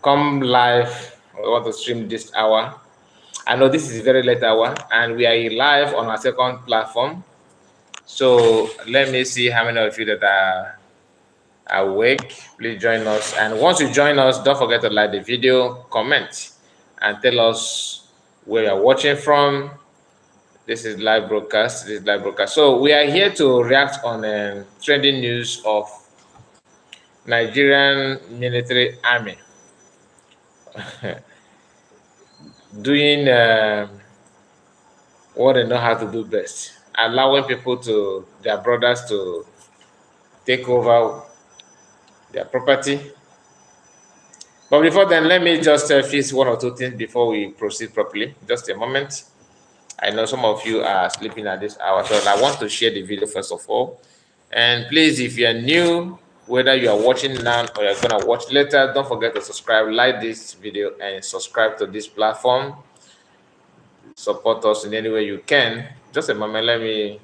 come live. I want to stream this hour. I know this is a very late hour, and we are live on our second platform. So let me see how many of you that are awake. Please join us. And once you join us, don't forget to like the video, comment, and tell us where you're watching from. This is live broadcast. This is live broadcast. So we are here to react on trending news of Nigerian military army doing what they know how to do best, allowing people to their brothers to take over their property. But before then, let me just fix one or two things before we proceed properly. Just a moment. I know some of you are sleeping at this hour, so I want to share the video first of all. And please, if you are new, whether you are watching now or you're gonna watch later, don't forget to subscribe, like this video, and subscribe to this platform. Support us in any way you can. Just a moment, let me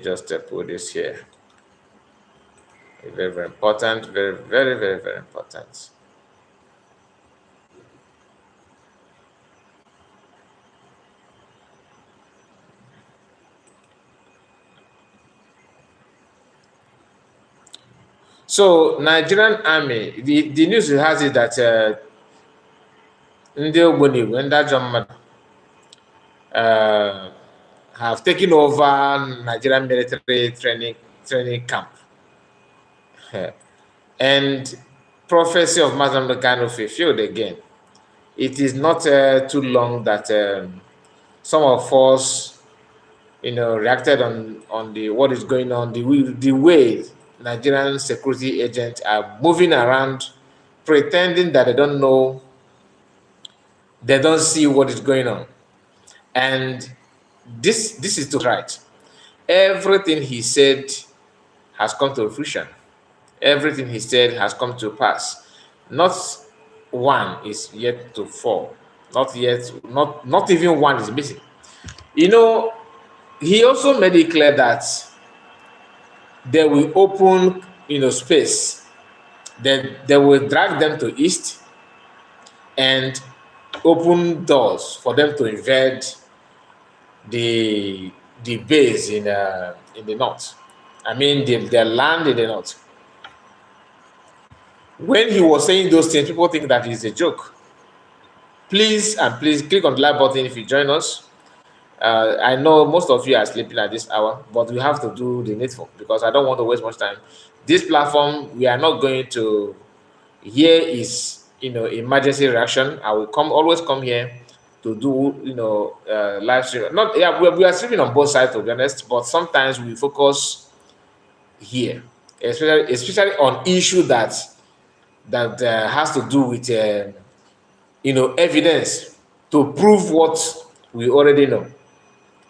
just put this here. Very, very important. Very, very, very, very important. So Nigerian army, the news has it that Ndị Ogbonigwe and that have taken over Nigerian military training camp. And prophecy of Mazam Kano fulfilled again. It is not too long that some of us, reacted on the what is going on, the way Nigerian security agents are moving around, pretending that they don't know, they don't see what is going on. And this is too right. Everything he said has come to fruition. Everything he said has come to pass. Not one is yet to fall. Not yet, not even one is missing. He also made it clear that they will open, space. They will drag them to east and open doors for them to invade the base in the north. I mean, their land in the north. When he was saying those things, people think that it's a joke. Please click on the like button if you join us. I know most of you are sleeping at this hour, but we have to do the needful because I don't want to waste much time. This platform, we are not going to. Here is emergency reaction. I will always come here to do live stream. Not we are streaming on both sides, to be honest, but sometimes we focus here, especially on issue that has to do with evidence to prove what we already know.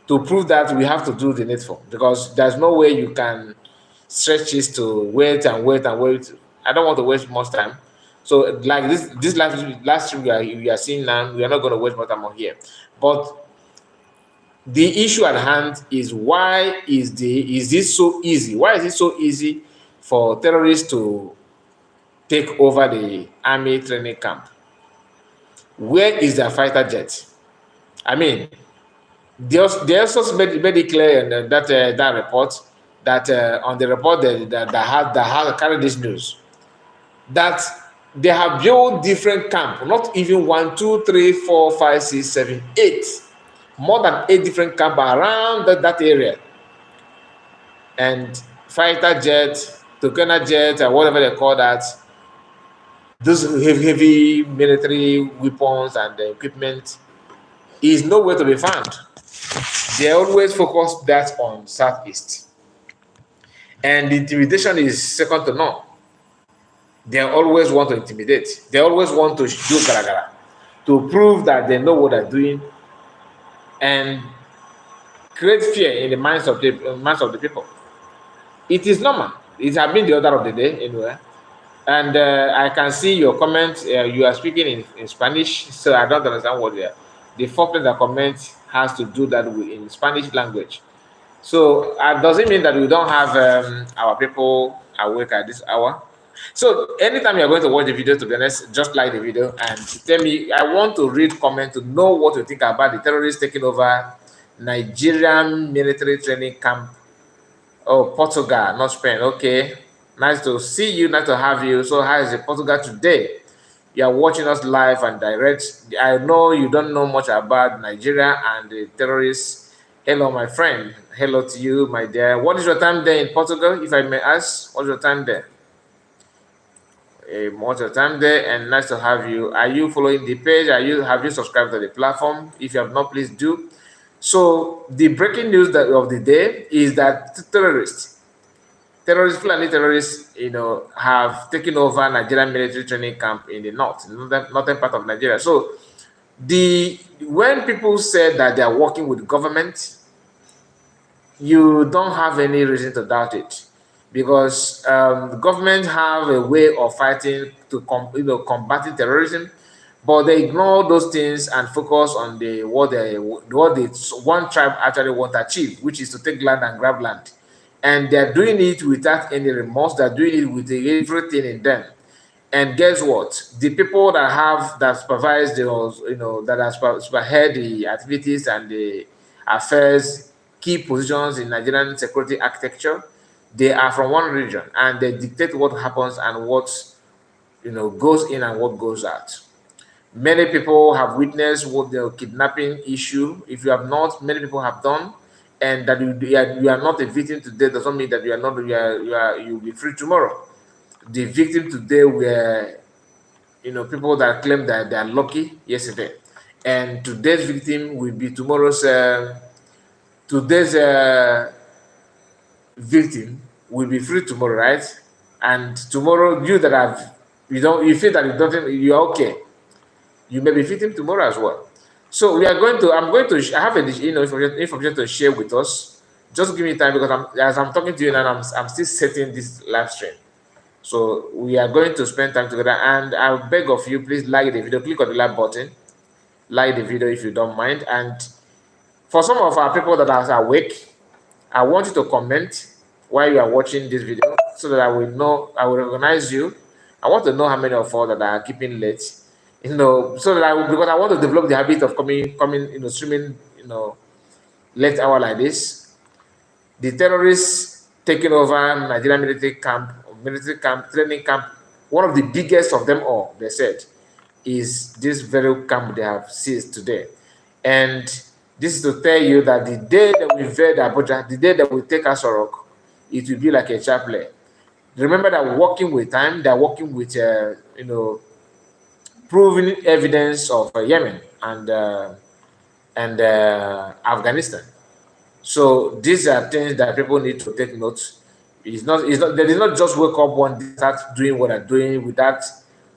To prove that, we have to do the needful because there's no way you can stretch this to wait and wait and wait. I don't want to waste much time. So like this last stream we are seeing now, we are not going to waste more time on here. But the issue at hand is, why is this so easy? Why is it so easy for terrorists to take over the army training camp? Where is their fighter jet? I mean, they also made it clear in that report, that on the report that had carried this news, that they have built different camps, not even 1, 2, 3, 4, 5, 6, 7, 8, more than 8 different camps around that area. And fighter jet, Tokena jet, or whatever they call that, those heavy military weapons and equipment is nowhere to be found. They always focus that on Southeast. And the intimidation is second to none. They always want to intimidate. They always want to do garagara, to prove that they know what they're doing and create fear in the minds of the people. It is normal. It has been the order of the day anyway. And I can see your comments. You are speaking in Spanish, so I don't understand what they are. The fourth comment has to do that with in Spanish language. So does it mean that we don't have our people awake at this hour? So anytime you're going to watch the video, to be honest, just like the video and tell me. I want to read comment to know what you think about the terrorists taking over Nigerian military training camp. Oh, Portugal, not Spain. Okay, nice to see you. Nice to have you. So how is it Portugal today? You are watching us live and direct. I know you don't know much about Nigeria and the terrorists. Hello, my friend. Hello to you, my dear. What is your time there in Portugal, if I may ask? What's your time there? What's your time there? And nice to have you. Are you following the page? Have you subscribed to the platform? If you have not, please do. So the breaking news of the day is that Fulani terrorists, have taken over Nigerian military training camp in the northern part of Nigeria. So when people say that they are working with government, you don't have any reason to doubt it, because the government have a way of fighting to combating terrorism, but they ignore those things and focus on what one tribe actually want to achieve, which is to take land and grab land. And they're doing it without any remorse. They're doing it with everything in them. And guess what? The people that supervise that have spearhead the activities and the affairs, key positions in Nigerian security architecture, they are from one region, and they dictate what happens and what goes in and what goes out. Many people have witnessed what the kidnapping issue. If you have not, many people have done, and that you are not a victim today doesn't mean that you'll be free tomorrow. The victim today were people that claim that they are lucky yesterday, and today's victim will be today's victim will be free tomorrow, right? And tomorrow, you feel that you're okay, you may be victim tomorrow as well. So I have information to share with us. Just give me time, because as I'm talking to you now, I'm still setting this live stream. So we are going to spend time together, and I beg of you, please like the video, click on the like button, like the video if you don't mind. And for some of our people that are awake, I want you to comment while you are watching this video, so that I will recognize you. I want to know how many of us that are keeping late, so that because I want to develop the habit of coming, streaming, late hour like this. The terrorists taking over Nigerian military camp, training camp. One of the biggest of them all, they said, is this very camp they have seized today. And this is to tell you that the day that we invade Abuja, the day that we take Asorok, it will be like a chaplain. Remember that working with time, they're working with, proven evidence of Yemen and Afghanistan. So these are things that people need to take note. They did not just wake up one day, start doing what they're doing without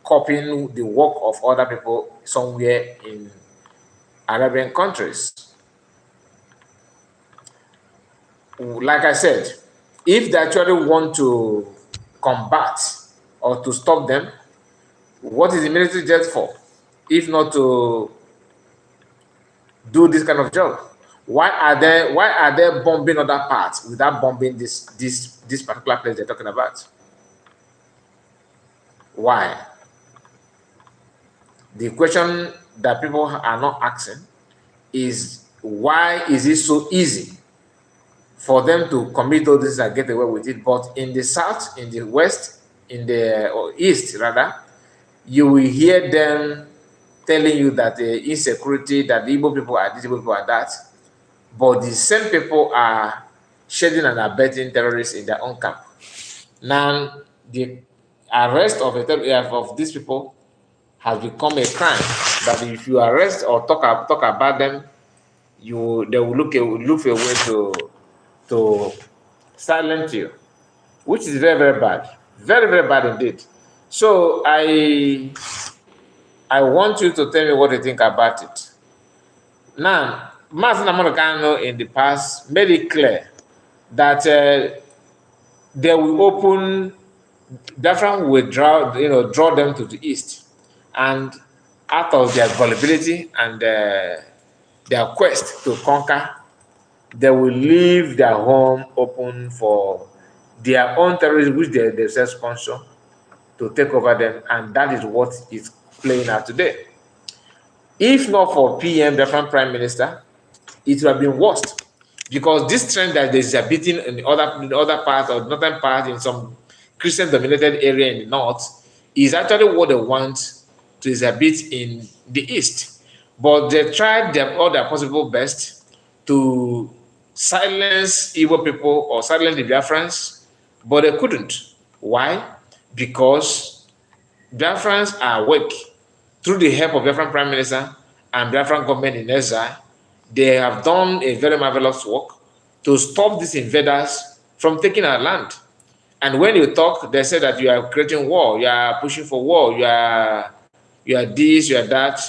copying the work of other people somewhere in Arabian countries. Like I said, if they actually want to combat or to stop them, what is the military jet for, if not to do this kind of job? Why are they bombing other parts without bombing this particular place they're talking about? Why? The question that people are not asking is, why is it so easy for them to commit all this and get away with it? But in the south, in the west, in the east rather, you will hear them telling you that the insecurity, that the Igbo people are this, Igbo people are that. But the same people are shedding and abetting terrorists in their own camp. Now, the arrest of these people has become a crime. That if you arrest or talk about them, they will look for a way to silence you, which is very, very bad, very, very bad indeed. So I want you to tell me what you think about it. Now, Mazen Amonokano in the past made it clear that they will open, Biafran will draw them to the east, and out of their vulnerability and their quest to conquer they will leave their home open for their own terrorists, which they themselves sponsor, to take over them, and that is what is playing out today. If not for PM, the Prime Minister, it would have been worse, because this trend that there's a beating in the other part or northern part in some Christian dominated area in the north is actually what they want to exhibit in the east. But they tried all their possible best to silence Igbo people or silence the Biafrans, but they couldn't. Why? Because Biafrans are awake through the help of Biafran Prime Minister and Biafran government in exile. They have done a very marvelous work to stop these invaders from taking our land. And when you talk, they say that you are creating war, you are pushing for war, you are this, you are that,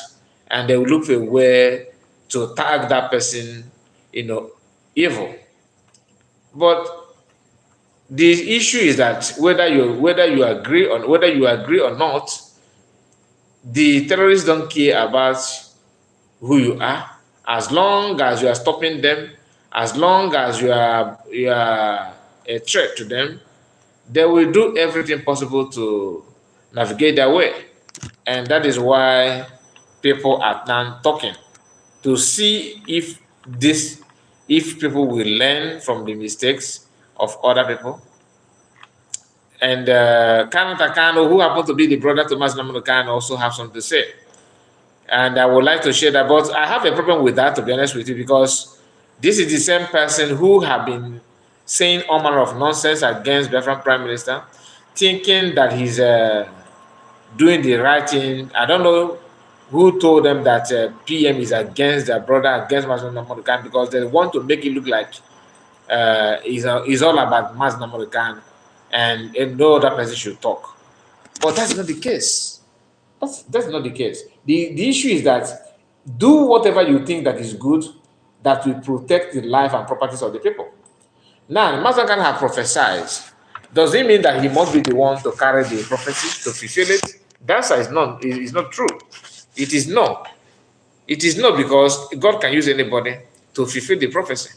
and they will look for a way to tag that person, evil. But the issue is that whether you agree or not, the terrorists don't care about who you are, as long as you are stopping them, as long as you are a threat to them, they will do everything possible to navigate their way. And that is why people are now talking to see if people will learn from the mistakes of other people. And Kano Takano, who happened to be the brother to Mazinamano Kano, also have something to say. And I would like to share that. But I have a problem with that, to be honest with you, because this is the same person who have been saying all manner of nonsense against Biafran Prime Minister, thinking that he's doing the right thing. I don't know who told them that PM is against their brother, against Mazda Namorikan, because they want to make it look like it's all about Mazda Namorikan and no other person should talk. But that's not the case. That's not the case. The issue is that do whatever you think that is good that will protect the life and properties of the people. Now, Mazakan has prophesied. Does it mean that he must be the one to carry the prophecy to fulfill it? The answer is not true. It is no. It is not, because God can use anybody to fulfill the prophecy.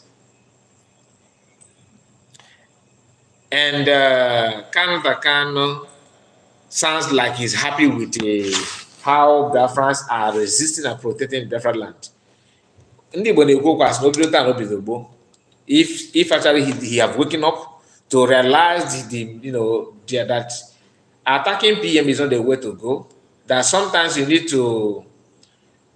And Kano sounds like he's happy with how Biafrans are resisting and protecting Biafra land. If actually he have waken up to realize that attacking PM is not the way to go, that sometimes you need to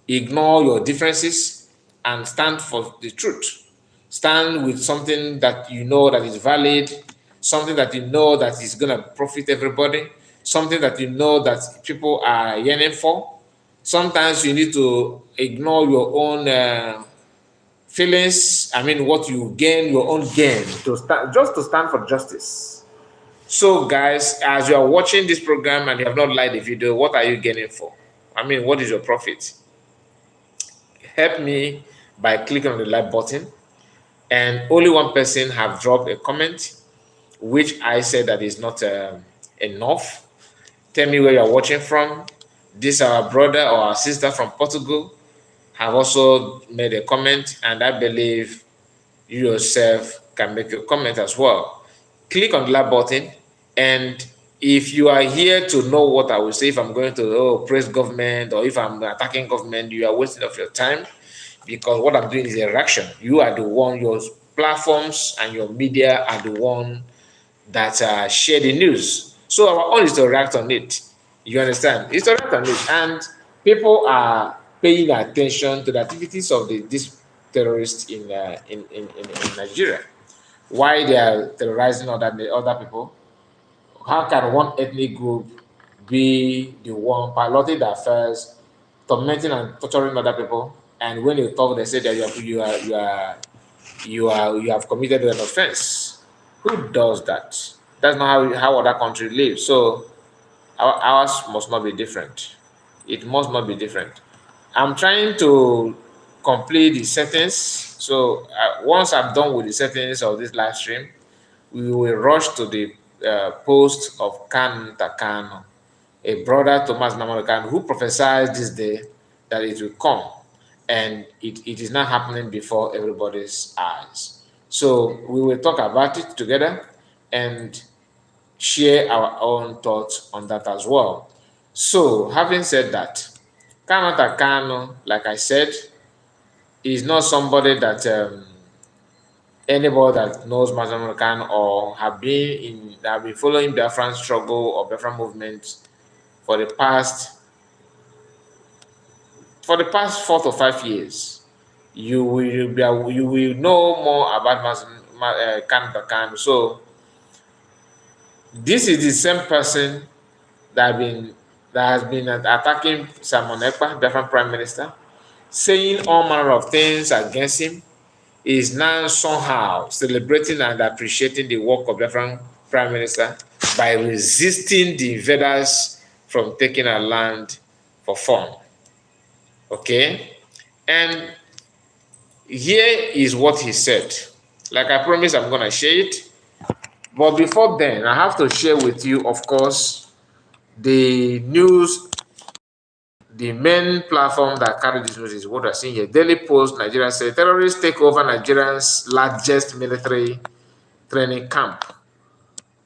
ignore your differences and stand for the truth. Stand with something that you know that is valid, something that you know that is going to profit everybody, something that you know that people are yearning for. Sometimes you need to ignore your own feelings. I mean, what you gain, your own gain, just to stand for justice. So, guys, as you are watching this program and you have not liked the video, what are you gaining for? I mean, what is your profit? Help me by clicking on the like button. And only one person have dropped a comment, which I said that is not enough. Tell me where you're watching from. This our brother or our sister from Portugal have also made a comment, and I believe you yourself can make a comment as well. Click on the like button, and if you are here to know what I will say, if I'm going to praise government or if I'm attacking government, you are wasting of your time, because what I'm doing is a reaction. You are the one, your platforms and your media are the one that share the news. So our own is to react on it. You understand? It's to react on it. And people are paying attention to the activities of these terrorists in Nigeria. Why they are terrorizing other people. How can one ethnic group be the one piloting the affairs, tormenting and torturing other people? And when you talk, they say that you have committed an offense. Who does that? That's not how other country lives. So ours must not be different. It must not be different. I'm trying to complete the settings. So once I'm done with the settings of this live stream, we will rush to the post of Kan Takano, a brother Thomas Namarakan, who prophesied this day that it will come. and it is not happening before everybody's eyes. So we will talk about it together and share our own thoughts on that as well. So, having said that, Kanata Kano, like I said, is not somebody that anybody that knows Mazamune Kano or have been following Biafran struggle or Biafran movement for the past 4 to 5 years. You will know more about Kanata Kano. So this is the same person that has been attacking Simon Ekpa, Biafran Prime Minister, saying all manner of things against him, is now somehow celebrating and appreciating the work of Biafran Prime Minister by resisting the invaders from taking our land for fun. Okay? And here is what he said. Like I promised, I'm going to share it. But before then, I have to share with you, of course, the news. The main platform that carried this news is what we're seeing here. Daily Post, Nigeria said terrorists take over Nigeria's largest military training camp.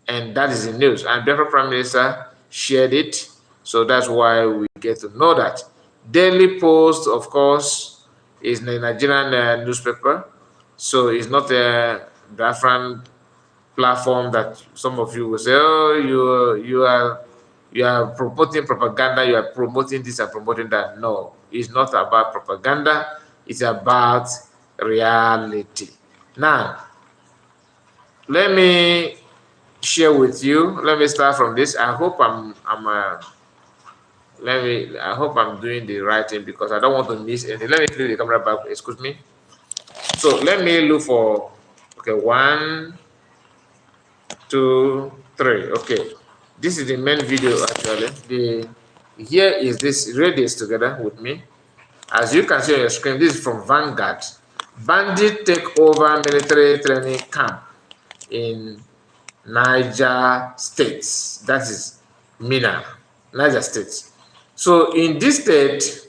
And that is the news. And the Prime Minister shared it. So that's why we get to know that. Daily Post, of course, is a Nigerian newspaper. So it's not a Biafran platform that some of you will say, oh, you are promoting propaganda, you are promoting this and promoting that. No, it's not about propaganda, it's about reality. Now, let me share with you. Let me start from this. I hope I hope I'm doing the right thing because I don't want to miss anything. Let me flip the camera back, excuse me. So let me look for, okay, 1, 2, 3. Okay, this is the main video actually. Here is this. Read this together with me. As you can see on your screen, this is from Vanguard. Bandit take over military training camp in Niger State. That is Mina, Niger State. So in this state,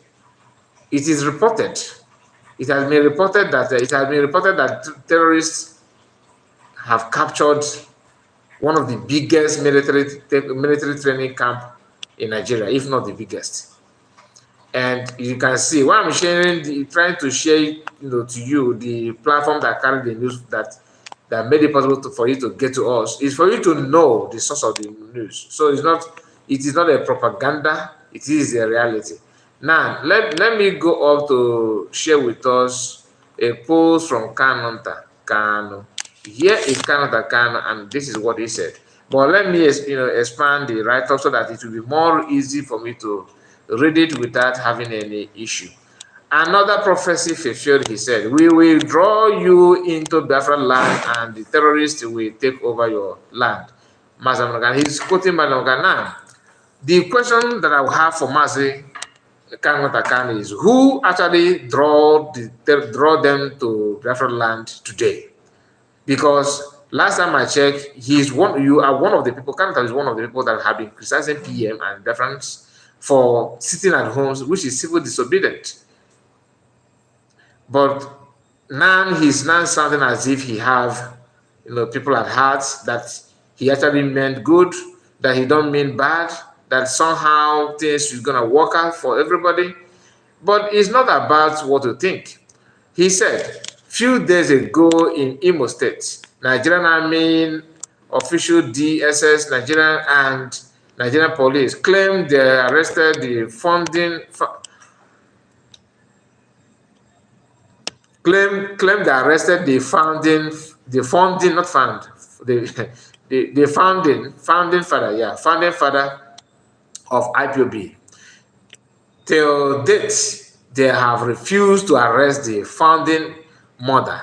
it is reported. It has been reported that terrorists have captured one of the biggest military training camp in Nigeria, if not the biggest. And you can see why I'm trying to share, to you the platform that carried the news that made it possible for you to get to us is for you to know the source of the news. So it is not a propaganda, it is a reality. Now let me go up to share with us a post from Kano. Here is Kano, and this is what he said. But let me expand the write-up so that it will be more easy for me to read it without having any issue. Another prophecy fulfilled, he said, we will draw you into Biafra land and the terrorists will take over your land. He's quoting Mazamune. Now, the question that I will have for Mazi Kano is, who actually draw them to Biafra land today? Because last time I checked, you are one of the people, Kano is one of the people that have been criticizing PM and Biafrans for sitting at homes, which is civil disobedient. But now he's now sounding as if he have, people at heart, that he actually meant good, that he don't mean bad, that somehow things is gonna work out for everybody. But it's not about what you think. He said, few days ago in Imo State, Nigerian Army official DSS, Nigerian police claimed they arrested the claim they arrested the founding father of IPOB. Till date, they have refused to arrest the founding mother.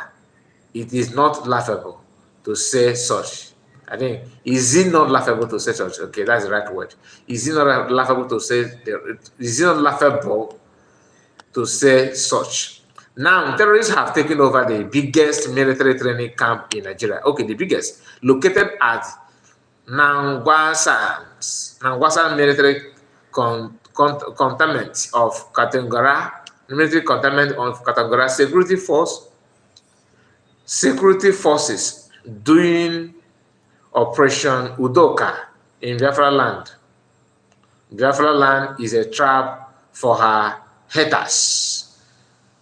It is not laughable to say such. I think, is it not laughable to say such? Okay, that's the right word. Is it not laughable to say, is it not laughable to say such? Now, terrorists have taken over the biggest military training camp in Nigeria. Okay, the biggest, located at Nangwasan military cantonment of Katengara military containment on categorized security forces doing Operation Udoka in Biafra land. Biafra land is a trap for her haters.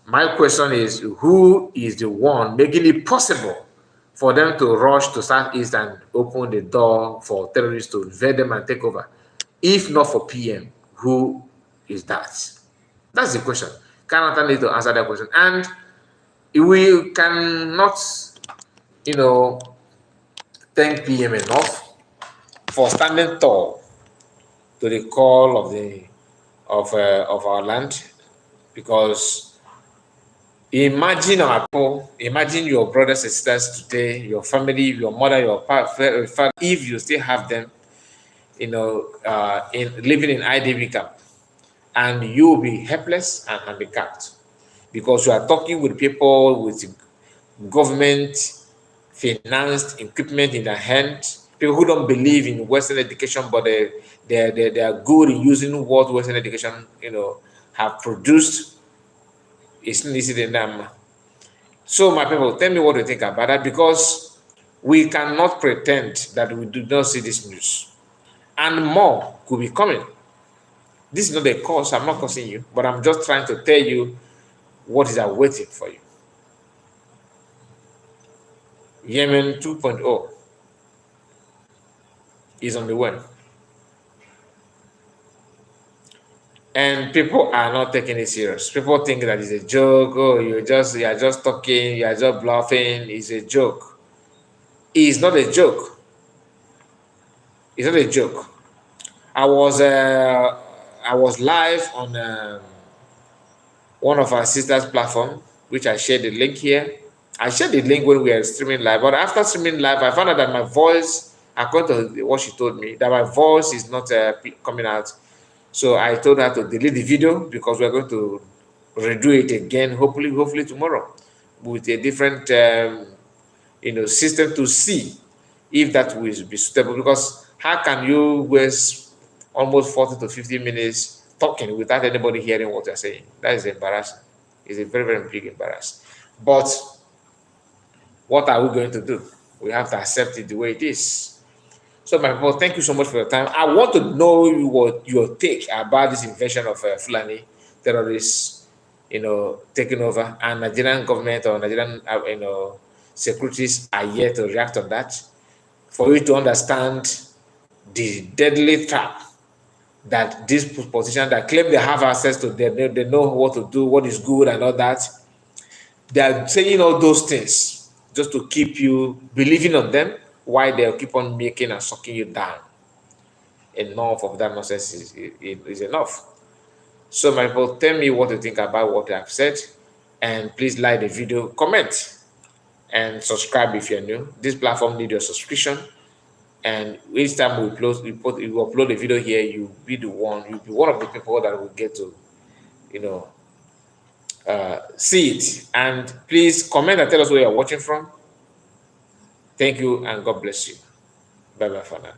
My question is, who is the one making it possible for them to rush to Southeast and open the door for terrorists to invade them and take over? If not for PM, who is that? That's the question. Canada need to answer that question. And we cannot, you know, thank PM enough for standing tall to the call of our land, because imagine our people, imagine your brothers and sisters today, your family, your mother, your father, if you still have them, in living in IDB camp, and you will be helpless and handicapped because you are talking with people with government financed equipment in their hand, people who don't believe in Western education, but they are good in using what Western education, have produced. It's not easy in them. So, my people, tell me what you think about that, because we cannot pretend that we do not see this news, and more could be coming. This is not a cause. I'm not causing you, but I'm just trying to tell you what is awaiting for you. Yemen 2.0 is on the way. And people are not taking it serious. People think that it's a joke. Oh, you are just talking, you are just bluffing. It's a joke. It's not a joke. It's not a joke. I was live on one of our sisters' platform, which I shared the link here. I shared the link when we were streaming live, but after streaming live, I found out that my voice, according to what she told me, that my voice is not coming out. So I told her to delete the video because we're going to redo it again, hopefully tomorrow, with a different system to see if that will be suitable. Because how can you waste almost 40 to 50 minutes talking without anybody hearing what you're saying? That is embarrassing. It's a very, very big embarrassment. But what are we going to do? We have to accept it the way it is. So, my people, thank you so much for your time. I want to know what your take about this invasion of Fulani terrorists, taking over, and Nigerian government or Nigerian, securities are yet to react on that. For you to understand the deadly trap that these politicians that claim they have access to, they know what to do, what is good, and all that. They are saying all those things just to keep you believing on them, while they'll keep on making and sucking you down. Enough of that nonsense is enough. So, my people, tell me what you think about what I've said, and please like the video, comment, and subscribe if you're new. This platform needs your subscription, and each time we upload a video here, you'll be one of the people that will get to, see it. And please comment and tell us where you're watching from. Thank you, and God bless you. Bye bye for now.